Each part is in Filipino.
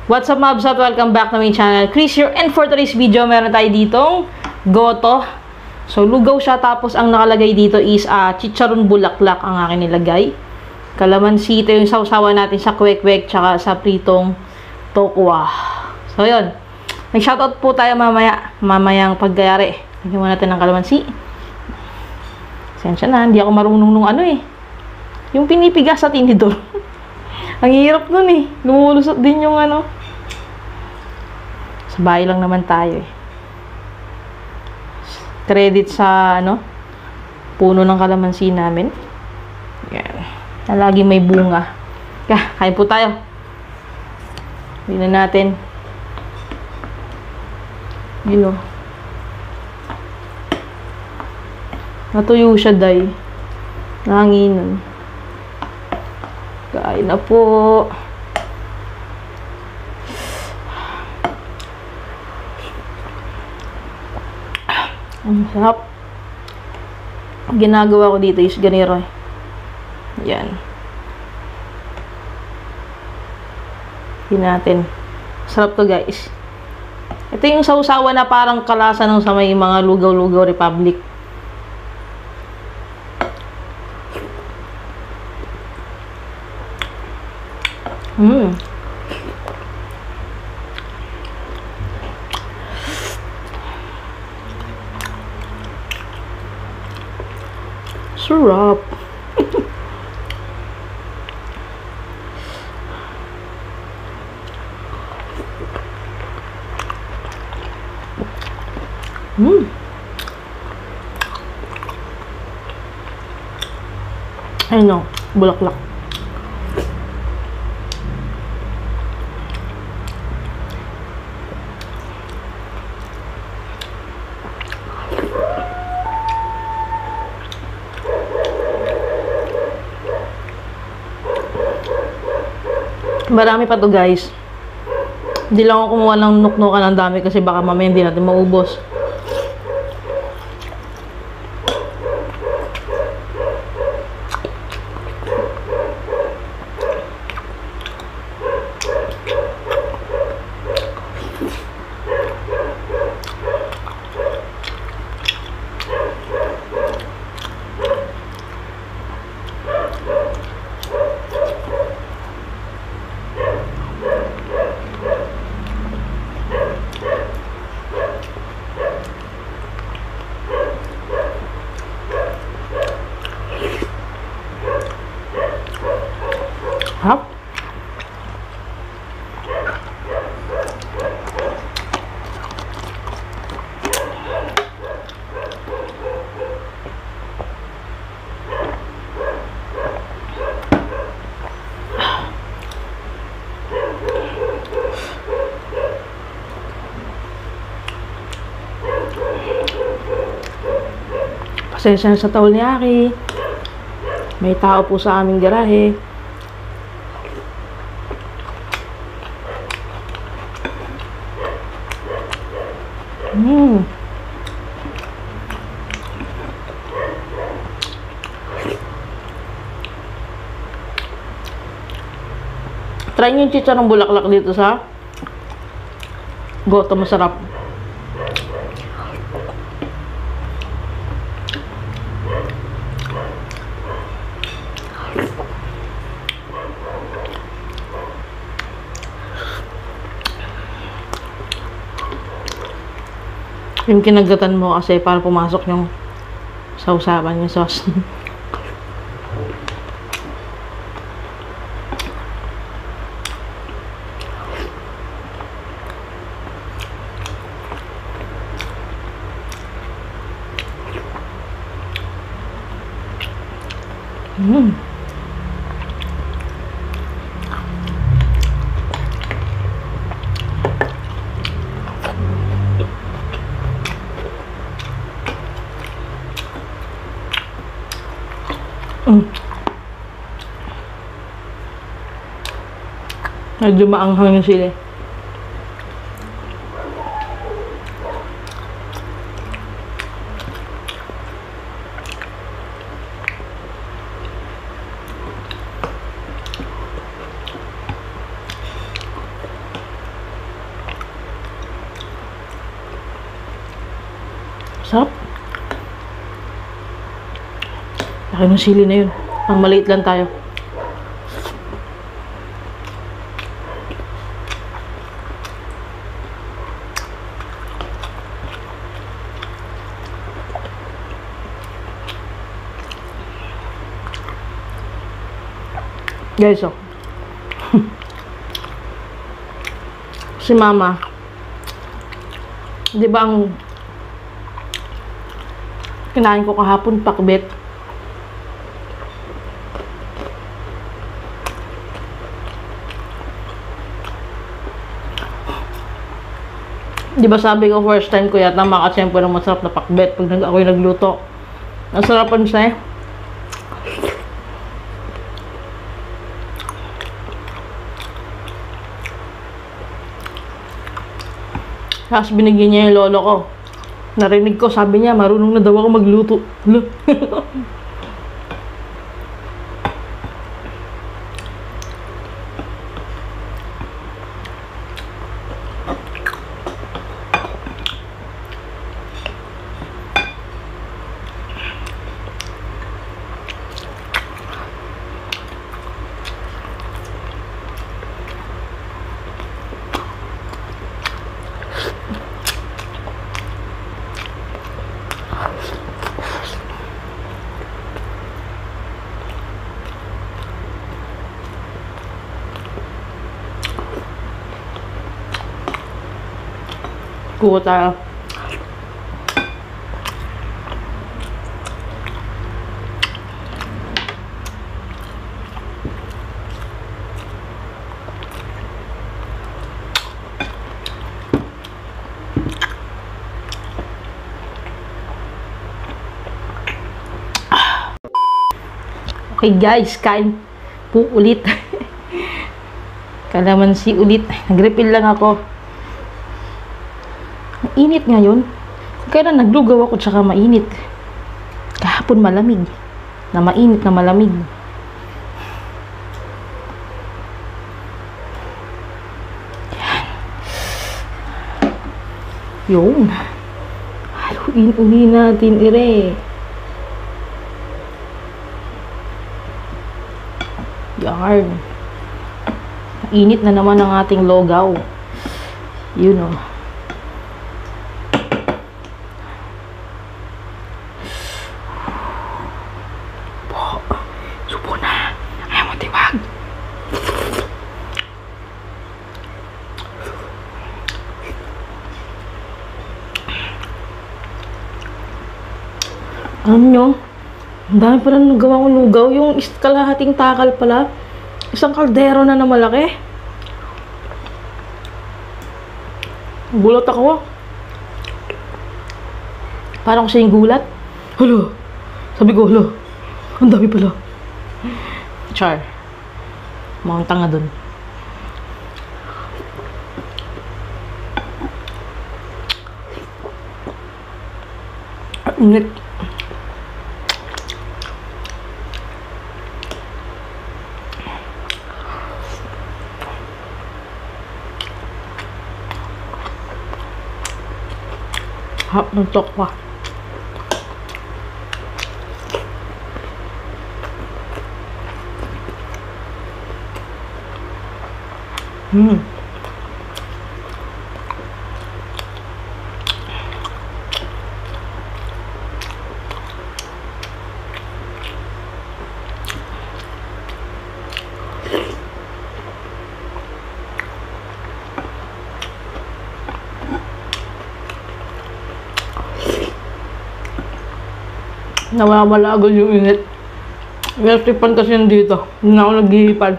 What's up, Mabs, at welcome back to my channel. Chris here, and for today's video, meron tayo ditong goto. So, lugaw siya, tapos ang nakalagay dito is chicharon bulaklak ang akin nilagay. Kalamansi, ito yung sausawa natin sa kwek-kwek, tsaka sa pritong tokwa. So, yun. May shoutout po tayo mamayang paggayari. Lagyan mo natin ng kalamansi. Sensya na, hindi ako marunong nung yung pinipigas sa tinidor. Ang hirap nun lumulusot din yung sa bahay lang naman tayo Credit sa puno ng kalamansi namin. Yan. Na lagi may bunga. Kaya, kain po tayo. Tingnan natin. Natuyo siya, day. Nanginan. Kain na po. Ang sarap. Ginagawa ko dito is ganito. Yan. Hindi natin. Sarap to, guys. Ito yung sausawa na parang kalasa ng sa may mga lugaw-lugaw Republic. Sarap. Ayun, bulaklak. Marami pa to, guys. Hindi lang ako kumuha ng nuknukan ng dami kasi baka mamaya hindi natin maubos. Hap. Pasensya na sa tawal ni Aki. May tao po sa aming garahe. Try nyo yung chicharong bulaklak dito sa goto, masarap. Yung kinagatan mo kasi para pumasok yung sausawan yung sauce. Medyo maanghang yung sili. Sarap. Laki ng sili na yun. Ang maliit lang tayo. Guys, oh. Si Mama, di ba ang kinain ko kahapon, pakbet. Di ba sabi ko, first time ko yata makatsempo ng masarap na pakbet pag ako yung nagluto. Ang sarapan siya eh. Tapos binigyan niya yung lolo ko. Narinig ko, sabi niya, marunong na daw ako magluto. Kuha tayo. Okay guys, kain po ulit. Kalamansi ulit. Nag-refill lang ako. Ang init ngayon. Kaya naglugaw ako tsaka mainit. Kahapon malamig. Na mainit na malamig. Yan. Yun. Haluin uli natin ire. Yarn. Init na naman ang ating logaw. Yun o. Subo na. Ayaw mo tiwag. Alam nyo, ang dami pala nagawa kong lugaw. Yung kalahating takal pala. Isang kaldero na malaki. Gulat ako. Parang siya yung gulat. Hala. Sabi ko, hala. Ang dami pala. Char. Mga tanga dun. Init. Hap ng tokwa. Nawawala agad yung init. Nasipan kasi yan dito. Hindi na ako naghihipan.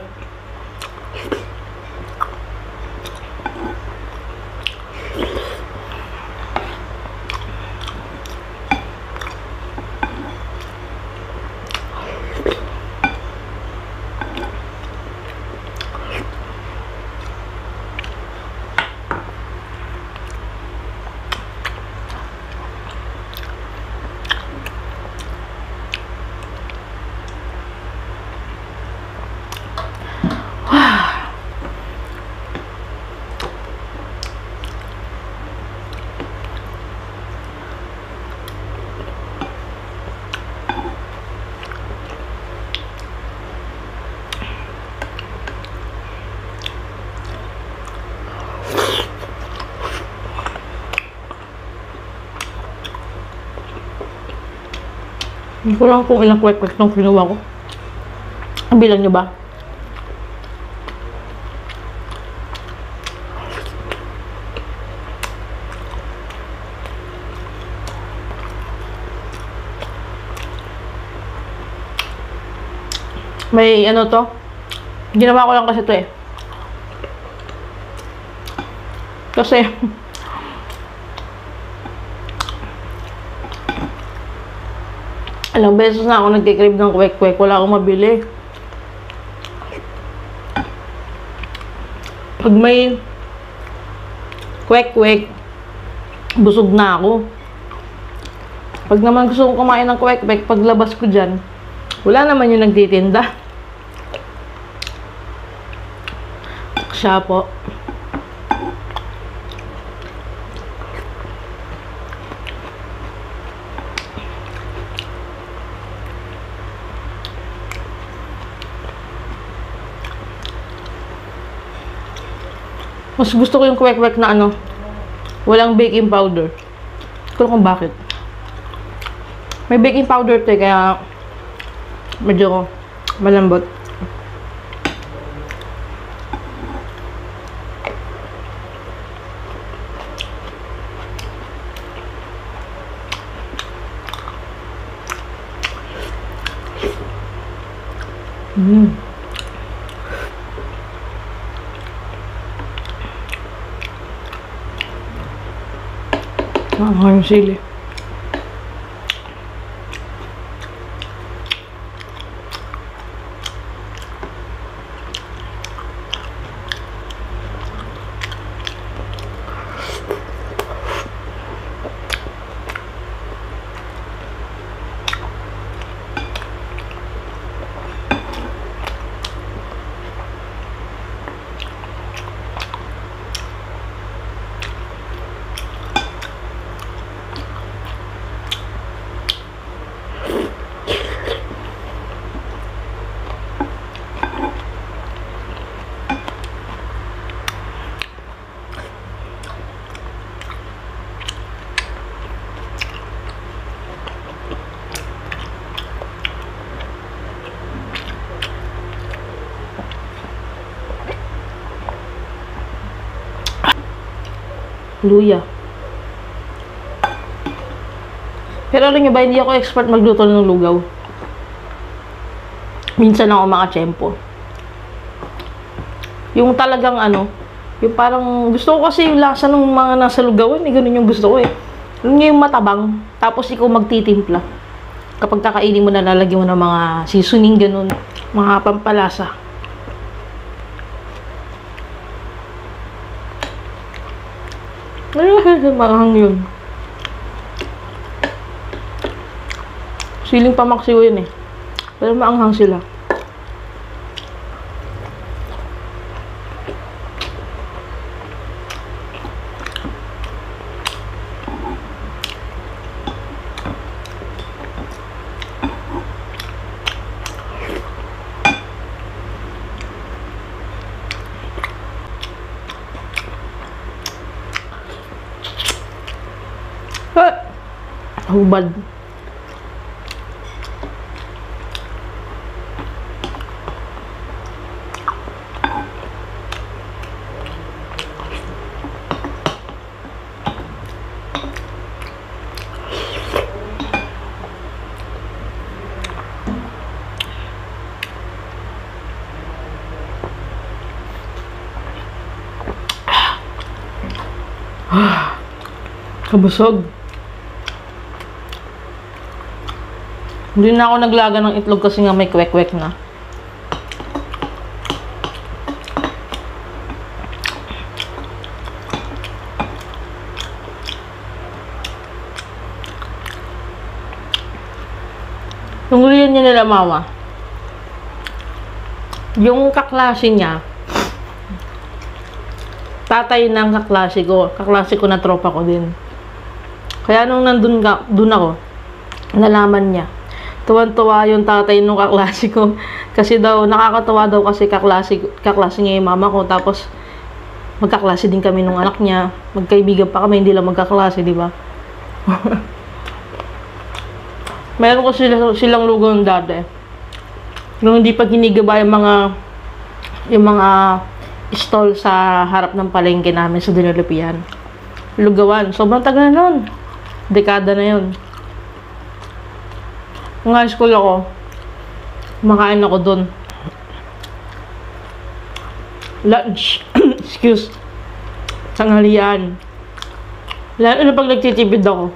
Hindi ko lang kung ilang kwek-kwek nung kinuha ko. Ang bilang nyo ba? May ano to? Ginawa ko lang kasi to eh. Kasi ilang beses na ako nagkikrib ng kwek-kwek. Wala akong mabili. Pag may kwek-kwek, busog na ako. Pag naman gusto kong kumain ng kwek-kwek, paglabas ko dyan, wala naman yung nagtitinda. Siya po. Mas gusto ko yung kwek-kwek na ano, walang baking powder. Hindi ko kung bakit. May baking powder to kaya medyo malambot. Yung sili. Luya. Pero alam nyo ba, hindi ako expert magluto ng lugaw. Minsan ako makachempo. Yung talagang ano, yung parang, gusto ko kasi yung lasa ng mga nasa lugawan, ganun yung gusto ko eh. Alam nyo yung matabang, tapos ikaw magtitimpla. Kapag kakainin mo na, lalagyan mo ng mga seasoning, ganun, mga pampalasa. Maanghang yun. Siling pamaksiw yun eh. Pero maanghang sila. Hubad. Kabusog. Hindi na ako naglaga ng itlog kasi nga may kwek-kwek na. Yung riyan niya nila mama, yung kaklase niya, tatay ng kaklase ko na tropa ko din. Kaya nung dun ako, nalaman niya. Tuwan-tuwa yung tatay nung kaklase ko. Kasi daw, nakakatawa daw kasi kaklase niya yung mama ko. Tapos, magkaklase din kami nung anak niya. Magkaibigan pa kami, hindi lang magkaklase, di ba? Meron ko silang lugaw dati. Nung hindi pa ginigaba yung mga stall sa harap ng palengke namin sa Dinulapian. Lugawan. Sobrang tagal na nun. Dekada na yun. Nung high school ako, makain ako dun. Lunch. Excuse. Tanghalian. Lalo na pag nagtitipid ako.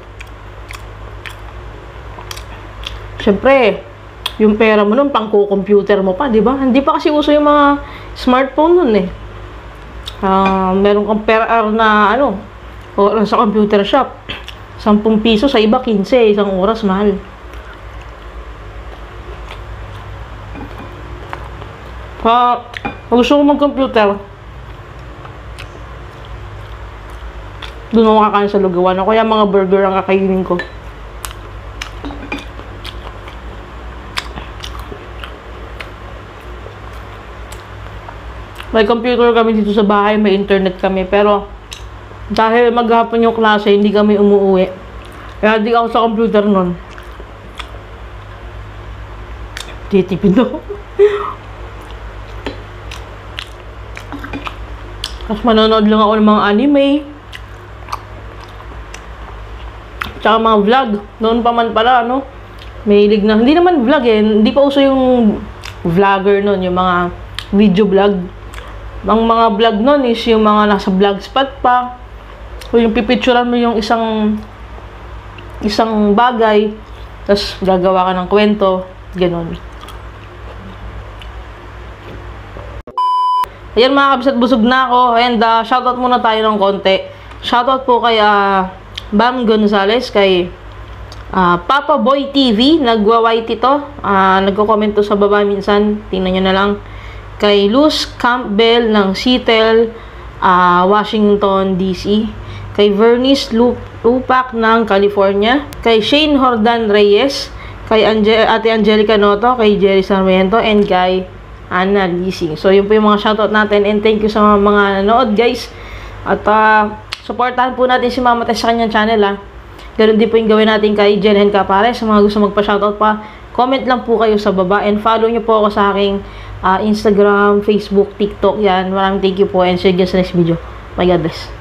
Siyempre, yung pera mo nun, pang-computer mo pa, di ba? Hindi pa kasi uso yung mga smartphone nun eh. Meron kang pera na, oras sa computer shop. 10 piso, sa iba 15, isang oras, mahal. Pag gusto ko mag-computer, doon ako kakain sa lugawan. O kaya mga burger ang kakainin ko. May computer kami dito sa bahay, may internet kami. Pero, dahil maghapon yung klase, hindi kami umuwi. Kaya di ako sa computer nun. Titipid ako. Tapos manonood lang ako ng mga anime. Tsaka mga vlog. Noon pa man pala, mahilig na. Hindi naman vlog eh. Hindi pa uso yung vlogger noon, yung mga video vlog. Ang mga vlog nun is yung mga nasa vlogspot pa. O yung pipicturean mo yung isang bagay, tapos gagawa ka ng kwento, ganun. Ayan mga kabisat, busog na ako. And shoutout muna tayo ng konti. Shoutout po kay Bam Gonzales, kay Papa Boy TV, nagwa-white ito. Nagko-comment to sa baba minsan, tingnan nyo na lang. Kay Luz Campbell ng Seattle, Washington, D.C. Kay Vernice Lupac ng California. Kay Shane Hordan Reyes. Kay Ate Angelica Noto. Kay Jerry Sarmiento. And kay Anna Leasing. So, yun po yung mga shoutout natin. And thank you sa mga nanood, guys. At supportahan po natin si Mama Tess sa kanyang channel, Ganun din po yung gawin natin kay Jenhen Capare. Sa mga gusto magpa-shoutout pa, comment lang po kayo sa baba. And follow nyo po ako sa aking Instagram, Facebook, TikTok, yan. Maraming thank you po and see you guys sa next video. My God bless.